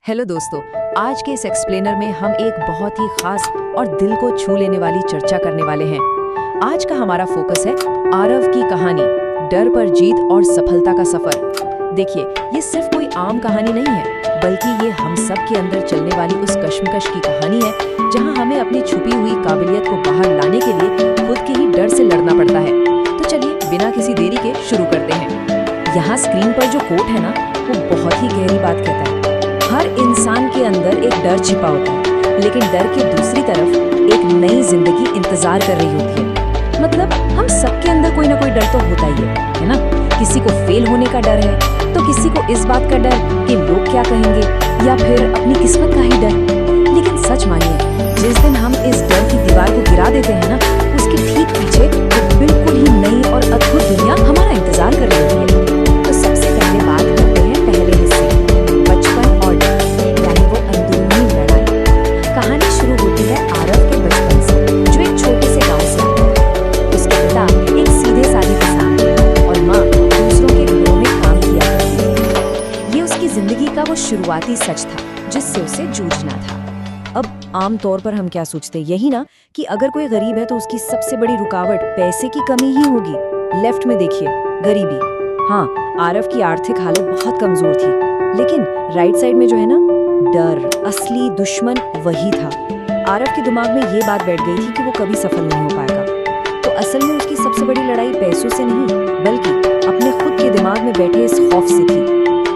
Hello दोस्तों, आज के इस एक्सप्लेनर में हम एक बहुत ही खास और दिल को छू लेने वाली चर्चा करने वाले हैं। आज का हमारा फोकस है आरव की कहानी, डर पर जीत और सफलता का सफर। देखिए, ये सिर्फ कोई आम कहानी नहीं है, बल्कि ये हम सब के अंदर चलने वाली उस कश्मकश की कहानी है जहां हमें अपनी छुपी हुई काबिलियत को बाहर लाने के लिए खुद के ही डर से लड़ना पड़ता है। तो चलिए बिना किसी देरी के शुरू करते हैं। यहाँ स्क्रीन पर जो कोट है ना, वो बहुत ही गहरी बात कहता है। हर इंसान के अंदर एक डर छिपा होता है, लेकिन डर के दूसरी तरफ एक नई जिंदगी इंतजार कर रही होती है। मतलब हम सबके अंदर कोई ना कोई डर तो होता ही है ना? किसी को फेल होने का डर है, तो किसी को इस बात का डर कि लोग क्या कहेंगे, या फिर अपनी किस्मत का ही डर। लेकिन सच मानिए, जिस दिन हम इस डर की दीवार को गिरा देते हैं ना, उसके ठीक पीछे एक बिल्कुल ही नई और अद्भुत दुनिया हमारा इंतजार कर रही होती है। तो सबसे पहले बात करते हैं पहले हिस्से, बचपन और डर, यानी वो अंदरूनी लड़ाई। कहानी शुरू होती है आरव के बचपन से, जो एक छोटे से गांव से आता है। उसके पिता एक सीधे साधे किसान थे और माँ दूसरों के घरों में काम किया करती थी। ये उसकी जिंदगी का वो शुरुआती सच था जिससे उसे जूझना था। अब आम तौर पर हम क्या सोचते, यही ना, कि अगर कोई गरीब है तो उसकी सबसे बड़ी रुकावट पैसे की कमी ही होगी। लेफ्ट में देखिए, गरीबी। हाँ, आरव की आर्थिक हालत बहुत कमजोर थी, लेकिन राइट साइड में जो है ना, डर, असली दुश्मन वही था। आरव के दिमाग में ये बात बैठ गई थी कि वो कभी सफल नहीं हो पाएगा। तो असल में उसकी सबसे बड़ी लड़ाई पैसों से नहीं, बल्कि अपने खुद के दिमाग में बैठे इस खौफ से थी।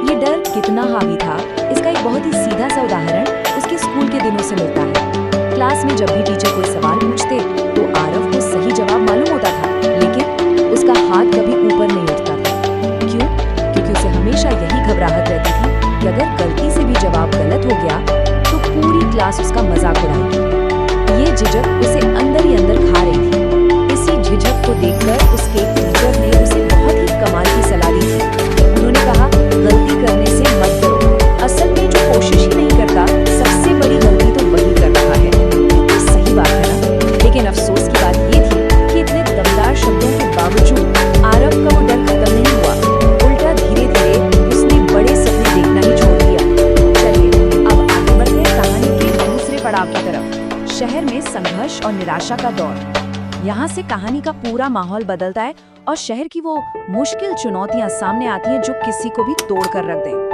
ये डर कितना हावी था, इसका एक बहुत ही सीधा सा उदाहरण उसके स्कूल के दिनों से मिलता है। क्लास में जब भी टीचर कोई सवाल पूछते तो आरव को सही जवाब मालूम होता था, लेकिन उसका हाथ कभी ऊपर नहीं उठता था। क्यों? क्योंकि उसे हमेशा यही घबराहट रहती थी कि अगर गलती से भी जवाब गलत हो गया तो पूरी क्लास उसका मजाक उड़ाएगी। ये झिझक उसे अंदर ही अंदर खा रही थी। इसी झिझक को देखकर उसके टीचर ने उसे बहुत ही कमाल की सलाह दी थी। उन्होंने कहा, गलती करने से मत डरो, असल में जो कोशिश ही नहीं करता, सबसे बड़ी गलती तो वही कर रहा है। तो सही बात है ना? लेकिन अफसोस की बात ये थी कि इतने दमदार शब्दों के बावजूद आरव का वो डर खत्म नहीं हुआ। उल्टा धीरे धीरे उसने बड़े सपने देखना ही छोड़ दिया। चलिए अब आगे बढ़ते हैं कहानी के दूसरे पड़ाव की तरफ, शहर में संघर्ष और निराशा का दौर। यहाँ से कहानी का पूरा माहौल बदलता है और शहर की वो मुश्किल चुनौतियां सामने आती हैं जो किसी को भी तोड़ कर रख दें।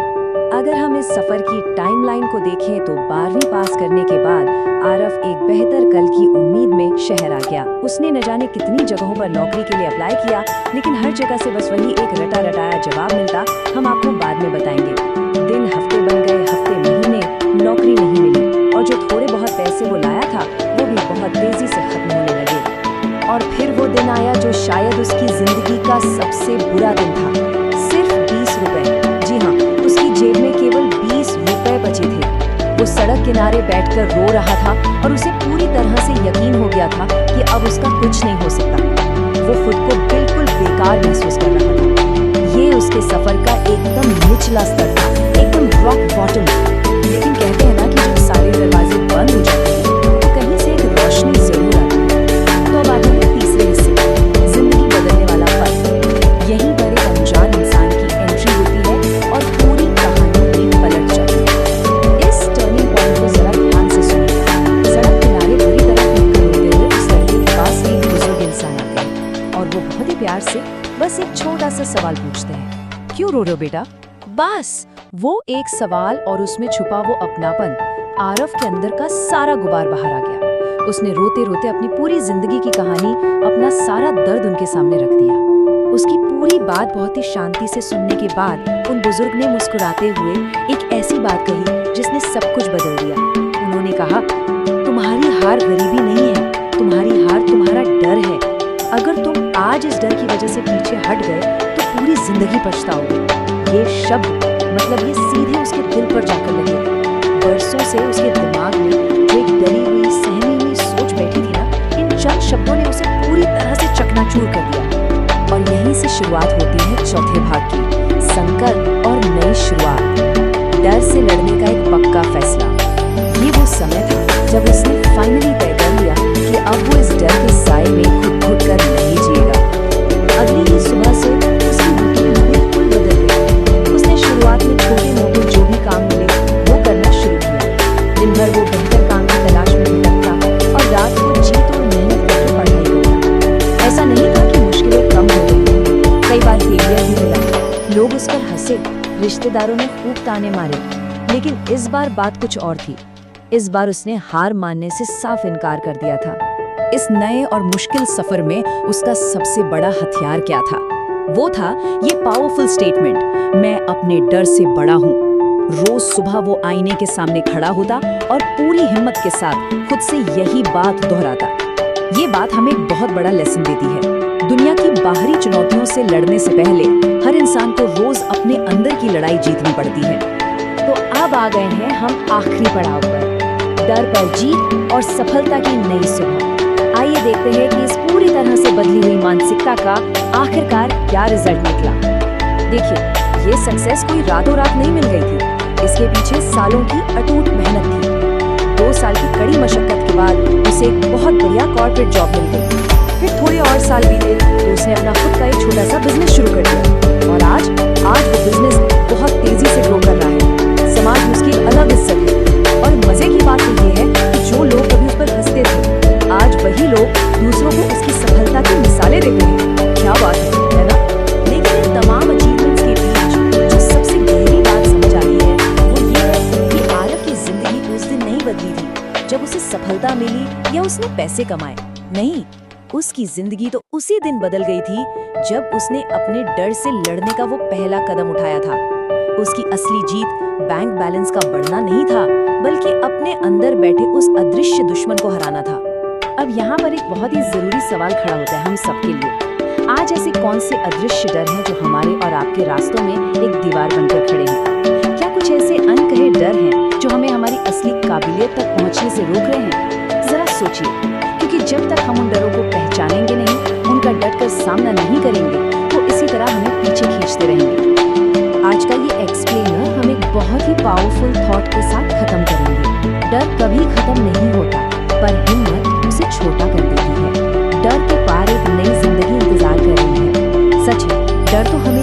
अगर हम इस सफर की टाइमलाइन को देखें तो 12वीं पास करने के बाद आरव एक बेहतर कल की उम्मीद में शहर आ गया। उसने न जाने कितनी जगहों पर नौकरी के लिए अप्लाई किया, लेकिन हर जगह से बस वही एक रटा रटाया जवाब मिलता, हम आपको बाद में बताएंगे। दिन हफ्ते बन गए, हफ्ते महीने, नौकरी नहीं मिली और जो थोड़े बहुत पैसे वो लाया था वो भी बहुत तेजी से खत्म होने लगे। और फिर वो दिन आया जो शायद उसकी जिंदगी का सबसे बुरा दिन था। सिर्फ 20 रुपए, जी हाँ, उसकी जेब में केवल 20 रुपए बचे थे। वो सड़क किनारे बैठकर रो रहा था और उसे पूरी तरह से यकीन हो गया था कि अब उसका कुछ नहीं हो सकता। वो खुद को बिल्कुल बेकार महसूस कर रहा था। ये उसके सफर का एकदम निचला स्तर था, एकदम रॉक बॉटम। लेकिन कहते हैं ना कि जब सारे दरवाजे बंद हो जाते हैं तो कहीं से एक रोशनी जरूर आती है। तो अब आते हैं तीसरे हिस्से, जिंदगी बदलने वाला पल। यहीं पर एक अनजान इंसान की एंट्री होती है और पूरी कहानी एक पलट जाती है। इस टर्निंग पॉइंट को जरा ध्यान से सुनिए। सड़क किनारे बुरी तरह पीकर रोते हुए उस लड़के के पास एक बुजुर्ग इंसान आते हैं और वो बहुत ही प्यार से बस एक छोटा सा सवाल पूछते हैं, क्यों रो रहे हो बेटा? बस वो एक सवाल और उसमें छुपा वो अपनापन, आरव के अंदर का सारा गुबार बाहर आ गया। उसने रोते रोते अपनी पूरी जिंदगी की कहानी, अपना सारा दर्द उनके सामने रख दिया। उसकी पूरी बात बहुत ही शांति से सुनने के बाद उन बुजुर्ग ने मुस्कुराते हुए एक ऐसी बात कही जिसने सब कुछ बदल दिया। उन्होंने कहा, तुम्हारी हार गरीबी नहीं है, तुम्हारी हार तुम्हारा डर है। अगर तुम आज इस डर की वजह से पीछे हट गए तो पूरी जिंदगी पछताओगे। ये शब्द, मतलब ये सीधे उसके दिल पर जाकर लगे। बरसों से उसके दिमाग में जो एक डरी हुई, सहमी हुई सोच बैठी थी ना, इन चंद शब्दों ने उसे पूरी तरह से चकनाचूर कर दिया। और यहीं से शुरुआत होती है चौथे भाग की, संकल्प और नई शुरुआत। डर से लड़ने का एक पक्का फैसला। ये वो समय था जब उसने फाइनली तय कर लिया कि अब वो इस डर के साए में घुट-घुट कर नहीं जिएगा। अगली ही सुबह से उसकी रूटीन बिल्कुल बदल गई। उसने शुरुआत में छोटे मोटे जो भी काम मिले वो करना रिश्तेदारों ने खूब ताने मारे, लेकिन इस बार बात कुछ और थी। इस बार उसने हार मानने से साफ इनकार कर दिया था। इस नए और मुश्किल सफर में उसका सबसे बड़ा हथियार क्या था? वो था ये पावरफुल स्टेटमेंट, मैं अपने डर से बड़ा हूँ। रोज सुबह वो आईने के सामने खड़ा होता और पूरी हिम्मत के साथ खुद से यही बात दोहराता। ये बात हमें एक बहुत बड़ा लेसन देती है। दुनिया की बाहरी चुनौतियों से लड़ने से पहले हर इंसान को रोज अपने अंदर की लड़ाई जीतनी पड़ती है। तो अब आ गए हैं हम आखिरी पड़ाव पर, डर पर जीत और सफलता की नई सुबह। आइए देखते हैं कि इस पूरी तरह से बदली हुई मानसिकता का आखिरकार क्या रिजल्ट निकला। देखिए, ये सक्सेस कोई रातों रात नहीं मिल गई थी। इसके पीछे सालों की अटूट मेहनत थी। 2 साल की कड़ी मशक्कत के बाद उसे एक बहुत बढ़िया कॉर्पोरेट जॉब मिल गई। फिर थोड़े और साल बीते तो उसने अपना खुद का एक छोटा सा बिजनेस शुरू कर दिया और आज वो बिजनेस बहुत तेजी से ग्रो कर रहा है। समाज में उसकी एक अलग इज्जत है और मजे की बात तो ये है कि जो लोग कभी उस पर हंसते थे, आज वही लोग दूसरों को उसकी सफलता की मिसालें देते हैं। क्या बात है ना? लेकिन इन तमाम अचीवमेंट्स के बीच जो सबसे गहरी बात समझ आई है वो ये है कि आरव की जिंदगी उस दिन नहीं बदली थी जब उसे सफलता मिली या उसने पैसे कमाए। नहीं, उसकी जिंदगी तो उसी दिन बदल गई थी जब उसने अपने डर से लड़ने का वो पहला कदम उठाया था। उसकी असली जीत बैंक बैलेंस का बढ़ना नहीं था, बल्कि अपने अंदर बैठे उस अदृश्य दुश्मन को हराना था। अब यहाँ पर एक बहुत ही जरूरी सवाल खड़ा होता है हम सबके लिए। आज ऐसे कौन से अदृश्य डर हैं जो हमारे और आपके रास्तों में एक दीवार बनकर खड़े हैं? क्या कुछ ऐसे अनकहे डर हैं जो हमें हमारी असली काबिलियत तक पहुँचने से रोक रहे हैं? जरा सोचिए, क्योंकि जब तक हम उन डरों को पहचानेंगे नहीं, उनका डटकर सामना नहीं करेंगे, तो इसी तरह हमें पीछे खींचते रहेंगे। आज का ये एक्सप्लेनर हम एक बहुत ही पावरफुल थॉट के साथ खत्म करेंगे। डर कभी खत्म नहीं होता, पर हिम्मत उसे छोटा कर देती है। डर के पार एक नई जिंदगी इंतजार कर रही है। सच है, डर तो हमें